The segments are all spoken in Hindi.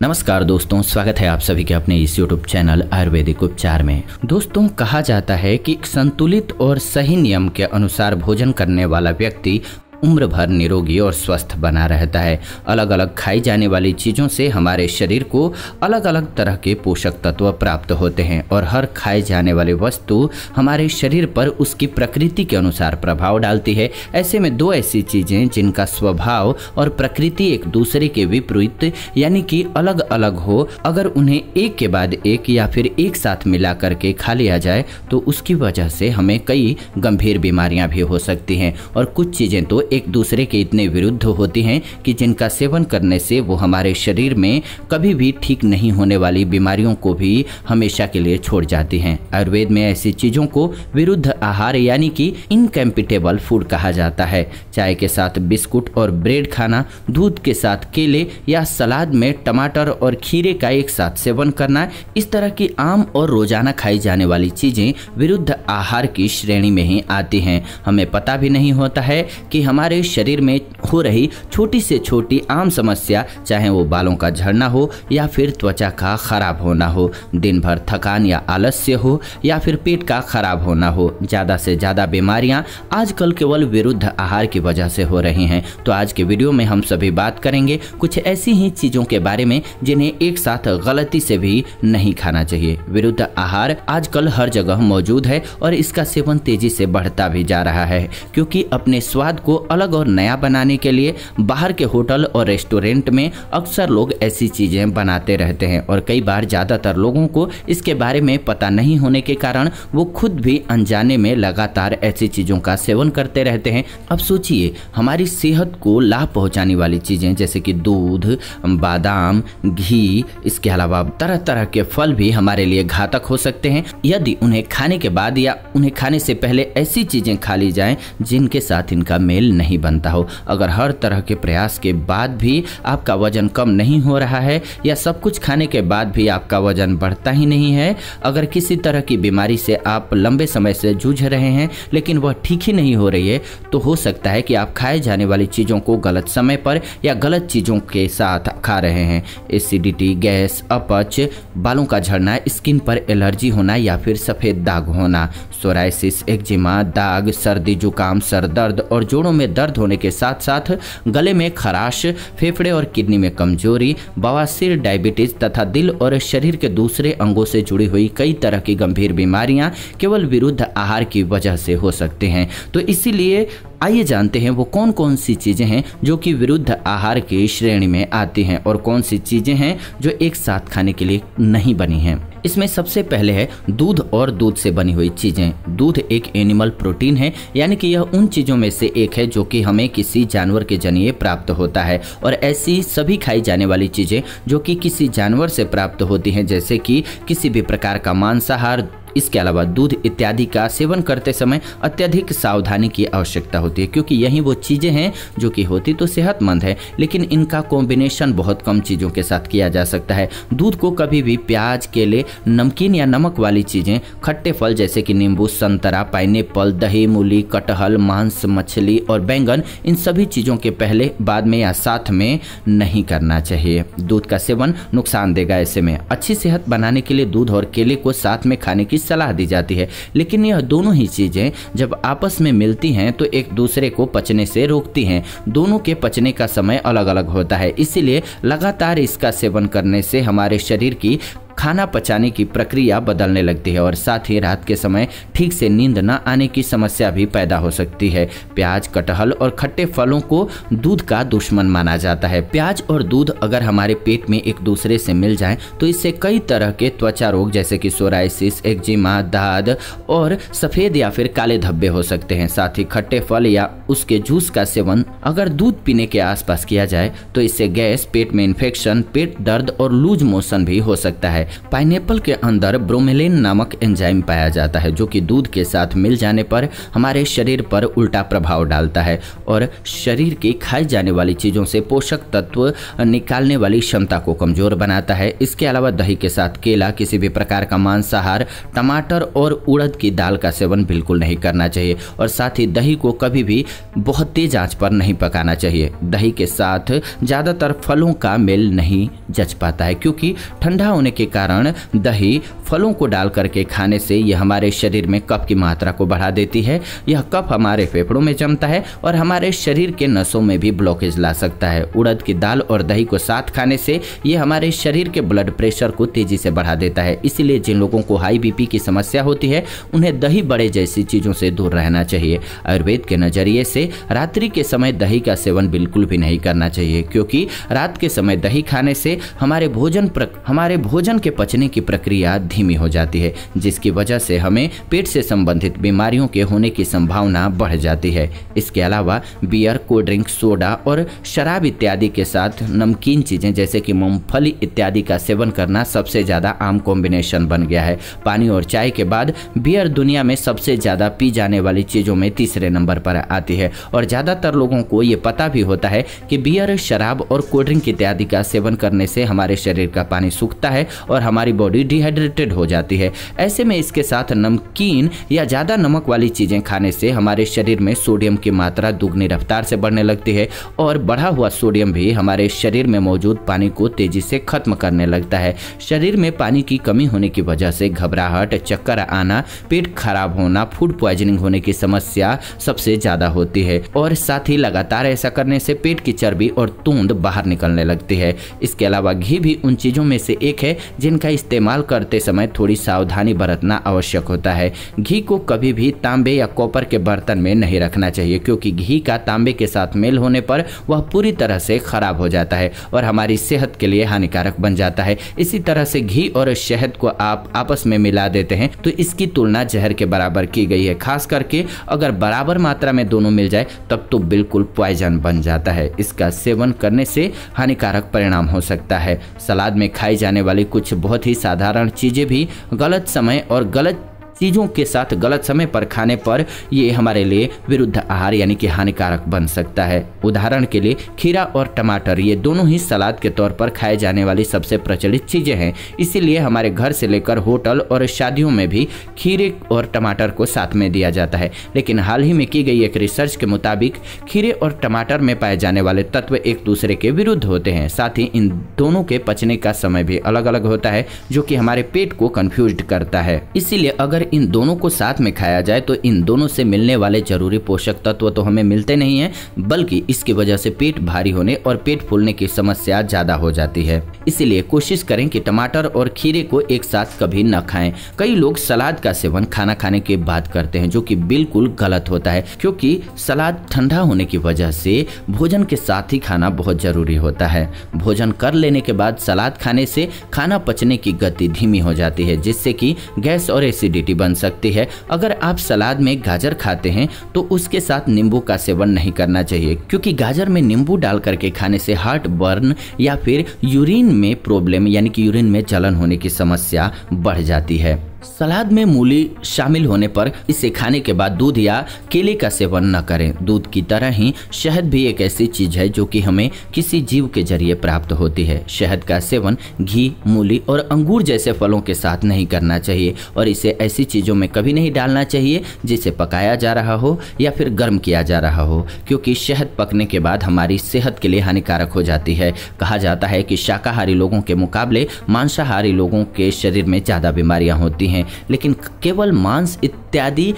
नमस्कार दोस्तों, स्वागत है आप सभी के अपने इस YouTube चैनल आयुर्वेदिक उपचार में। दोस्तों, कहा जाता है कि संतुलित और सही नियम के अनुसार भोजन करने वाला व्यक्ति उम्र भर निरोगी और स्वस्थ बना रहता है। अलग अलग खाई जाने वाली चीज़ों से हमारे शरीर को अलग अलग तरह के पोषक तत्व प्राप्त होते हैं और हर खाई जाने वाली वस्तु हमारे शरीर पर उसकी प्रकृति के अनुसार प्रभाव डालती है। ऐसे में दो ऐसी चीज़ें जिनका स्वभाव और प्रकृति एक दूसरे के विपरीत यानी कि अलग अलग हो, अगर उन्हें एक के बाद एक या फिर एक साथ मिला करके खा लिया जाए तो उसकी वजह से हमें कई गंभीर बीमारियां भी हो सकती हैं। और कुछ चीज़ें तो एक दूसरे के इतने विरुद्ध होती हैं कि जिनका सेवन करने से वो हमारे शरीर में कभी भी ठीक नहीं होने वाली बीमारियों को भी हमेशा के लिए छोड़ जाती हैं। आयुर्वेद में ऐसी चीज़ों को विरुद्ध आहार यानी कि इनकम्पैटिबल फूड कहा जाता है। चाय के साथ बिस्कुट और ब्रेड खाना, दूध के साथ केले या सलाद में टमाटर और खीरे का एक साथ सेवन करना, इस तरह की आम और रोजाना खाई जाने वाली चीज़ें विरुद्ध आहार की श्रेणी में ही आती हैं। हमें पता भी नहीं होता है कि हमारे शरीर में हो रही छोटी से छोटी आम समस्या, चाहे वो बालों का झड़ना हो या फिर त्वचा का खराब होना हो, दिन भर थकान या आलस्य हो या फिर पेट का खराब होना हो, ज़्यादा से ज़्यादा बीमारियां आजकल केवल विरुद्ध आहार की वजह से हो रही हैं। तो आज के वीडियो में हम सभी बात करेंगे कुछ ऐसी ही चीज़ों के बारे में जिन्हें एक साथ गलती से भी नहीं खाना चाहिए। विरुद्ध आहार आजकल हर जगह मौजूद है और इसका सेवन तेजी से बढ़ता भी जा रहा है, क्योंकि अपने स्वाद को अलग और नया बनाने के लिए बाहर के होटल और रेस्टोरेंट में अक्सर लोग ऐसी चीजें बनाते रहते हैं और कई बार ज्यादातर लोगों को इसके बारे में पता नहीं होने के कारण वो खुद भी अनजाने में लगातार ऐसी चीजों का सेवन करते रहते हैं। अब सोचिए, हमारी सेहत को लाभ पहुंचाने वाली चीजें जैसे कि दूध, बादाम, घी, इसके अलावा तरह तरह के फल भी हमारे लिए घातक हो सकते हैं यदि उन्हें खाने के बाद या उन्हें खाने से पहले ऐसी चीजें खा ली जाएं जिनके साथ इनका मेल नहीं बनता हो। अगर हर तरह के प्रयास के बाद भी आपका वजन कम नहीं हो रहा है या सब कुछ खाने के बाद भी आपका वजन बढ़ता ही नहीं है, अगर किसी तरह की बीमारी से आप लंबे समय से जूझ रहे हैं लेकिन वह ठीक ही नहीं हो रही है, तो हो सकता है कि आप खाए जाने वाली चीज़ों को गलत समय पर या गलत चीज़ों के साथ खा रहे हैं। एसिडिटी, गैस, अपच, बालों का झड़ना, स्किन पर एलर्जी होना या फिर सफ़ेद दाग होना, सोराइसिस, एक्जिमा, दाग, सर्दी, जुकाम, सर दर्द और जोड़ों में दर्द होने के साथ साथ गले में खराश, फेफड़े और किडनी में कमजोरी, बवासीर, डायबिटीज तथा दिल और शरीर के दूसरे अंगों से जुड़ी हुई कई तरह की गंभीर बीमारियां केवल विरुद्ध आहार की वजह से हो सकते हैं। तो इसीलिए आइए जानते हैं वो कौन कौन सी चीज़ें हैं जो कि विरुद्ध आहार की श्रेणी में आती हैं और कौन सी चीज़ें हैं जो एक साथ खाने के लिए नहीं बनी हैं। इसमें सबसे पहले है दूध और दूध से बनी हुई चीज़ें। दूध एक एनिमल प्रोटीन है, यानी कि यह उन चीज़ों में से एक है जो कि हमें किसी जानवर के जरिए प्राप्त होता है। और ऐसी सभी खाई जाने वाली चीज़ें जो कि किसी जानवर से प्राप्त होती हैं, जैसे कि किसी भी प्रकार का मांसाहार, इसके अलावा दूध इत्यादि का सेवन करते समय अत्यधिक सावधानी की आवश्यकता होती है, क्योंकि यही वो चीज़ें हैं जो कि होती तो सेहतमंद है लेकिन इनका कॉम्बिनेशन बहुत कम चीज़ों के साथ किया जा सकता है। दूध को कभी भी प्याज, केले, नमकीन या नमक वाली चीज़ें, खट्टे फल जैसे कि नींबू, संतरा, पाइनएप्पल, दही, मूली, कटहल, मांस, मछली और बैंगन, इन सभी चीज़ों के पहले, बाद में या साथ में नहीं करना चाहिए। दूध का सेवन नुकसान देगा। ऐसे में अच्छी सेहत बनाने के लिए दूध और केले को साथ में खाने की सलाह दी जाती है, लेकिन यह दोनों ही चीजें जब आपस में मिलती हैं तो एक दूसरे को पचने से रोकती हैं। दोनों के पचने का समय अलग अलग होता है, इसीलिए लगातार इसका सेवन करने से हमारे शरीर की खाना पचाने की प्रक्रिया बदलने लगती है और साथ ही रात के समय ठीक से नींद न आने की समस्या भी पैदा हो सकती है। प्याज, कटहल और खट्टे फलों को दूध का दुश्मन माना जाता है। प्याज और दूध अगर हमारे पेट में एक दूसरे से मिल जाएं तो इससे कई तरह के त्वचा रोग जैसे कि सोराइसिस, एक्जिमा, दाद और सफ़ेद या फिर काले धब्बे हो सकते हैं। साथ ही खट्टे फल या उसके जूस का सेवन अगर दूध पीने के आसपास किया जाए तो इससे गैस, पेट में इन्फेक्शन, पेट दर्द और लूज मोशन भी हो सकता है। है। पाइनएप्पल के अंदर ब्रोमेलिन नामक एंजाइम पाया जाता है जो कि दूध के साथ मिल जाने पर हमारे शरीर पर उल्टा प्रभाव डालता है और शरीर की खाई जाने वाली चीज़ों से पोषक तत्व निकालने वाली क्षमता को कमज़ोर बनाता है। इसके अलावा दही के साथ केला, किसी भी प्रकार का मांसाहार, टमाटर और उड़द की दाल का सेवन बिल्कुल नहीं करना चाहिए और साथ ही दही को कभी भी बहुत तेज आंच पर नहीं पकाना चाहिए। दही के साथ ज़्यादातर फलों का मेल नहीं जच पाता है क्योंकि ठंडा होने के कारण दही फलों को डाल करके खाने से यह हमारे शरीर में कफ की मात्रा को बढ़ा देती है। यह कफ हमारे फेफड़ों में जमता है और हमारे शरीर के नसों में भी ब्लॉकेज ला सकता है। उड़द की दाल और दही को साथ खाने से यह हमारे शरीर के ब्लड प्रेशर को तेजी से बढ़ा देता है। इसलिए जिन लोगों को हाई बीपी की समस्या होती है उन्हें दही बड़े जैसी चीज़ों से दूर रहना चाहिए। आयुर्वेद के नज़रिए से रात्रि के समय दही का सेवन बिल्कुल भी नहीं करना चाहिए क्योंकि रात के समय दही खाने से हमारे भोजन के पचने की प्रक्रिया धीमी हो जाती है जिसकी वजह से हमें पेट से संबंधित बीमारियों के होने की संभावना बढ़ जाती है। इसके अलावा बियर, कोल्ड ड्रिंक, सोडा और शराब इत्यादि के साथ नमकीन चीज़ें जैसे कि मूंगफली इत्यादि का सेवन करना सबसे ज़्यादा आम कॉम्बिनेशन बन गया है। पानी और चाय के बाद बियर दुनिया में सबसे ज़्यादा पी जाने वाली चीज़ों में तीसरे नंबर पर आती है और ज़्यादातर लोगों को ये पता भी होता है कि बियर, शराब और कोल्ड ड्रिंक इत्यादि का सेवन करने से हमारे शरीर का पानी सूखता है और हमारी बॉडी डिहाइड्रेटेड हो जाती है। ऐसे में इसके साथ नमकीन या ज़्यादा नमक वाली चीज़ें खाने से हमारे शरीर में सोडियम की मात्रा दुगनी रफ्तार से बढ़ने लगती है और बढ़ा हुआ सोडियम भी हमारे शरीर में मौजूद पानी को तेजी से खत्म करने लगता है। शरीर में पानी की कमी होने की वजह से घबराहट, चक्कर आना, पेट खराब होना, फूड पॉइजनिंग होने की समस्या सबसे ज़्यादा होती है और साथ ही लगातार ऐसा करने से पेट की चर्बी और तूंद बाहर निकलने लगती है। इसके अलावा घी भी उन चीज़ों में से एक है जिनका इस्तेमाल करते समय थोड़ी सावधानी बरतना आवश्यक होता है। घी को कभी भी तांबे या कॉपर के बर्तन में नहीं रखना चाहिए क्योंकि घी का तांबे के साथ मेल होने पर वह पूरी तरह से खराब हो जाता है और हमारी सेहत के लिए हानिकारक बन जाता है। इसी तरह से घी और शहद को आप आपस में मिला देते हैं तो इसकी तुलना जहर के बराबर की गई है। खास करके अगर बराबर मात्रा में दोनों मिल जाए तब तो बिल्कुल पॉइजन बन जाता है। इसका सेवन करने से हानिकारक परिणाम हो सकता है। सलाद में खाई जाने वाली कुछ बहुत ही साधारण चीज़ें भी गलत समय और गलत चीज़ों के साथ गलत समय पर खाने पर ये हमारे लिए विरुद्ध आहार यानी कि हानिकारक बन सकता है। उदाहरण के लिए खीरा और टमाटर ये दोनों ही सलाद के तौर पर खाए जाने वाली सबसे प्रचलित चीज़ें हैं। इसीलिए हमारे घर से लेकर होटल और शादियों में भी खीरे और टमाटर को साथ में दिया जाता है। लेकिन हाल ही में की गई एक रिसर्च के मुताबिक खीरे और टमाटर में पाए जाने वाले तत्व एक दूसरे के विरुद्ध होते हैं। साथ ही इन दोनों के पचने का समय भी अलग अलग होता है जो कि हमारे पेट को कंफ्यूज करता है। इसीलिए अगर इन दोनों को साथ में खाया जाए तो इन दोनों से मिलने वाले जरूरी पोषक तत्व तो हमें मिलते नहीं हैं बल्कि इसकी वजह से पेट भारी होने और पेट फूलने की समस्या ज्यादा हो जाती है। इसीलिए कोशिश करें कि टमाटर और खीरे को एक साथ कभी न खाएं। कई लोग सलाद का सेवन खाना खाने के बाद करते हैं जो कि बिल्कुल गलत होता है क्योंकि सलाद ठंडा होने की वजह से भोजन के साथ ही खाना बहुत जरूरी होता है। भोजन कर लेने के बाद सलाद खाने से खाना पचने की गति धीमी हो जाती है जिससे कि गैस और एसिडिटी बन सकती है। अगर आप सलाद में गाजर खाते हैं तो उसके साथ नींबू का सेवन नहीं करना चाहिए क्योंकि गाजर में नींबू डाल करके खाने से हार्ट बर्न या फिर यूरिन में प्रॉब्लम यानी कि यूरिन में जलन होने की समस्या बढ़ जाती है। सलाद में मूली शामिल होने पर इसे खाने के बाद दूध या केले का सेवन न करें। दूध की तरह ही शहद भी एक ऐसी चीज है जो कि हमें किसी जीव के जरिए प्राप्त होती है। शहद का सेवन घी, मूली और अंगूर जैसे फलों के साथ नहीं करना चाहिए और इसे ऐसी चीज़ों में कभी नहीं डालना चाहिए जिसे पकाया जा रहा हो या फिर गर्म किया जा रहा हो क्योंकि शहद पकने के बाद हमारी सेहत के लिए हानिकारक हो जाती है। कहा जाता है कि शाकाहारी लोगों के मुकाबले मांसाहारी लोगों के शरीर में ज़्यादा बीमारियां होती हैं, लेकिन केवल मांस इत्यादि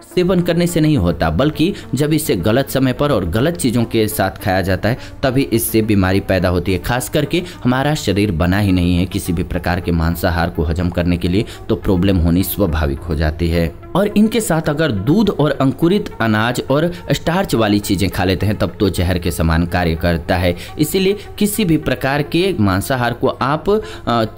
सेवन करने से नहीं होता बल्कि जब इसे गलत समय पर और गलत चीज़ों के साथ खाया जाता है तभी इससे बीमारी पैदा होती है। खास करके हमारा शरीर बना ही नहीं है किसी भी प्रकार के मांसाहार को हजम करने के लिए, तो प्रॉब्लम होनी स्वाभाविक हो जाती है। और इनके साथ अगर दूध और अंकुरित अनाज और स्टार्च वाली चीज़ें खा लेते हैं तब तो जहर के समान कार्य करता है। इसीलिए किसी भी प्रकार के मांसाहार को आप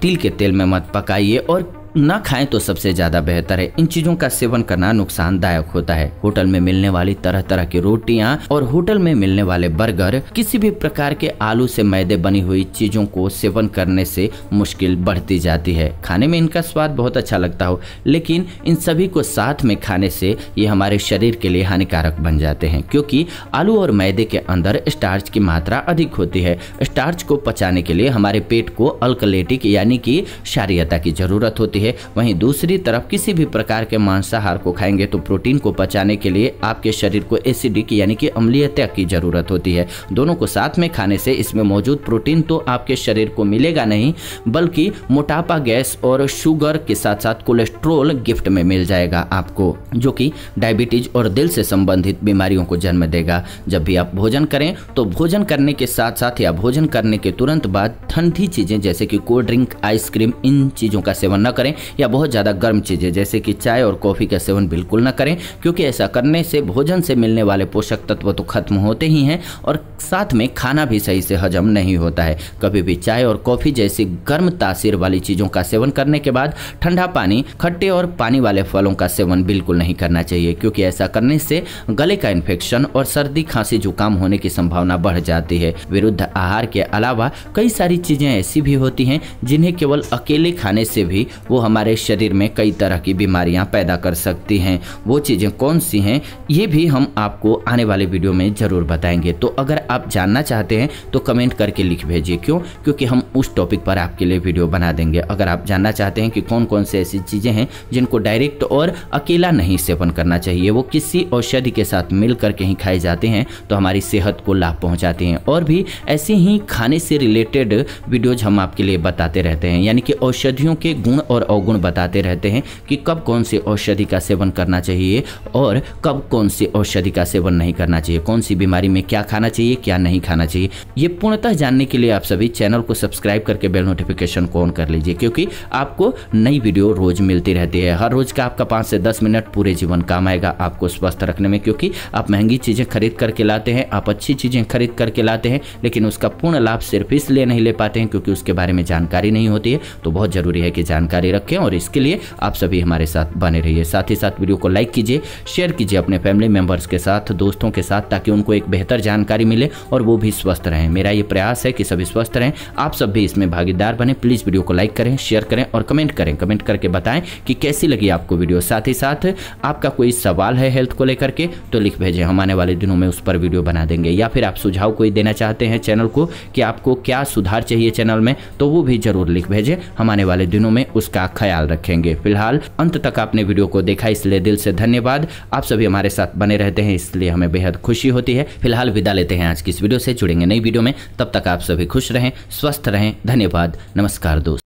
तिल के तेल में मत पकाइए और ना खाएं तो सबसे ज्यादा बेहतर है। इन चीजों का सेवन करना नुकसानदायक होता है। होटल में मिलने वाली तरह तरह की रोटियां और होटल में मिलने वाले बर्गर, किसी भी प्रकार के आलू से मैदे बनी हुई चीजों को सेवन करने से मुश्किल बढ़ती जाती है। खाने में इनका स्वाद बहुत अच्छा लगता हो, लेकिन इन सभी को साथ में खाने से ये हमारे शरीर के लिए हानिकारक बन जाते हैं, क्योंकि आलू और मैदे के अंदर स्टार्च की मात्रा अधिक होती है। स्टार्च को पचाने के लिए हमारे पेट को अल्कलेटिक यानी कि क्षारीयता की जरूरत होती है। वहीं दूसरी तरफ किसी भी प्रकार के मांसाहार को खाएंगे तो प्रोटीन को पचाने के लिए आपके शरीर को एसिडिक यानी कि अम्लीयता की जरूरत होती है। दोनों को साथ में खाने से इसमें मौजूद प्रोटीन तो आपके शरीर को मिलेगा नहीं, बल्कि मोटापा, गैस और शुगर के साथ साथ कोलेस्ट्रॉल गिफ्ट में मिल जाएगा आपको, जो कि डायबिटीज और दिल से संबंधित बीमारियों को जन्म देगा। जब भी आप भोजन करें तो भोजन करने के साथ साथ या भोजन करने के तुरंत बाद ठंडी चीजें जैसे कि कोल्ड ड्रिंक, आइसक्रीम, इन चीजों का सेवन न करें, या बहुत ज्यादा गर्म चीजें जैसे कि चाय और कॉफी का सेवन बिल्कुल न करें, क्योंकि ऐसा करने से भोजन से मिलने वाले पोषक तत्व तो खत्म होते ही हैं और साथ में खाना भी सही से हजम नहीं होता है। कभी भी चाय और कॉफी जैसी गर्म तासीर वाली चीजों का सेवन करने के बाद ठंडा पानी, खट्टे और पानी वाले फलों का सेवन बिल्कुल नहीं करना चाहिए, क्योंकि ऐसा करने से गले का इन्फेक्शन और सर्दी, खांसी, जुकाम होने की संभावना बढ़ जाती है। विरुद्ध आहार के अलावा कई सारी चीजें ऐसी भी होती हैं जिन्हें केवल अकेले खाने से भी वो हमारे शरीर में कई तरह की बीमारियां पैदा कर सकती हैं। वो चीजें कौन सी हैं ये भी हम आपको आने वाले वीडियो में जरूर बताएंगे। तो अगर आप जानना चाहते हैं तो कमेंट करके लिख भेजिए, क्योंकि हम उस टॉपिक पर आपके लिए वीडियो बना देंगे। अगर आप जानना चाहते हैं कि कौन कौन से ऐसी चीजें हैं जिनको डायरेक्ट और अकेला नहीं सेवन करना चाहिए, वो किसी औषधि के साथ मिलकर के ही खाए जाते हैं तो हमारी सेहत को लाभ पहुंचाते हैं, और भी ऐसी ही खाने से रिलेटेड वीडियोज हम आपके लिए बताते रहते हैं, यानी कि औषधियों के गुण और अवगुण बताते रहते हैं कि कब कौन सी औषधि का सेवन करना चाहिए और कब कौन सी औषधि का सेवन नहीं करना चाहिए, कौन सी बीमारी में क्या खाना चाहिए, क्या नहीं खाना चाहिए। ये पूर्णतः जानने के लिए आप सभी चैनल को सब्सक्राइब करके बेल नोटिफिकेशन को ऑन कर लीजिए, क्योंकि आपको नई वीडियो रोज मिलती रहती है। हर रोज का आपका 5 से 10 मिनट पूरे जीवन काम आएगा आपको स्वस्थ रखने में, क्योंकि आप महंगी चीजें खरीद करके लाते हैं, आप अच्छी चीजें खरीद करके लाते हैं, लेकिन उसका पूर्ण लाभ सिर्फ इसलिए नहीं ले पाते हैं क्योंकि उसके बारे में जानकारी नहीं होती है। तो बहुत जरूरी है कि जानकारी रखें और इसके लिए आप सभी हमारे साथ बने रहिए। साथ ही साथ वीडियो को लाइक कीजिए, शेयर कीजिए अपने फैमिली मेंबर्स के साथ, दोस्तों के साथ, ताकि उनको एक बेहतर जानकारी मिले और वो भी स्वस्थ रहें। मेरा ये प्रयास है कि सभी स्वस्थ रहें, आप सब भी इसमें भागीदार बने। प्लीज वीडियो को लाइक करें, शेयर करें और कमेंट करें। कमेंट करके बताएं कि कैसी लगी आपको वीडियो। साथ ही साथ आपका कोई सवाल है हेल्थ को लेकर के तो लिख भेजें, हम आने वाले दिनों में उस पर वीडियो बना देंगे। या फिर आप सुझाव कोई देना चाहते हैं चैनल को कि आपको क्या सुधार चाहिए चैनल में, तो वो भी जरूर लिख भेजें, हम आने वाले दिनों में उसका ख्याल रखेंगे। फिलहाल अंत तक आपने वीडियो को देखा इसलिए दिल से धन्यवाद। आप सभी हमारे साथ बने रहते हैं इसलिए हमें बेहद खुशी होती है। फिलहाल विदा लेते हैं आज की इस वीडियो से, जुड़ेंगे नई वीडियो में। तब तक आप सभी खुश रहें, स्वस्थ रहें। धन्यवाद, नमस्कार दोस्त।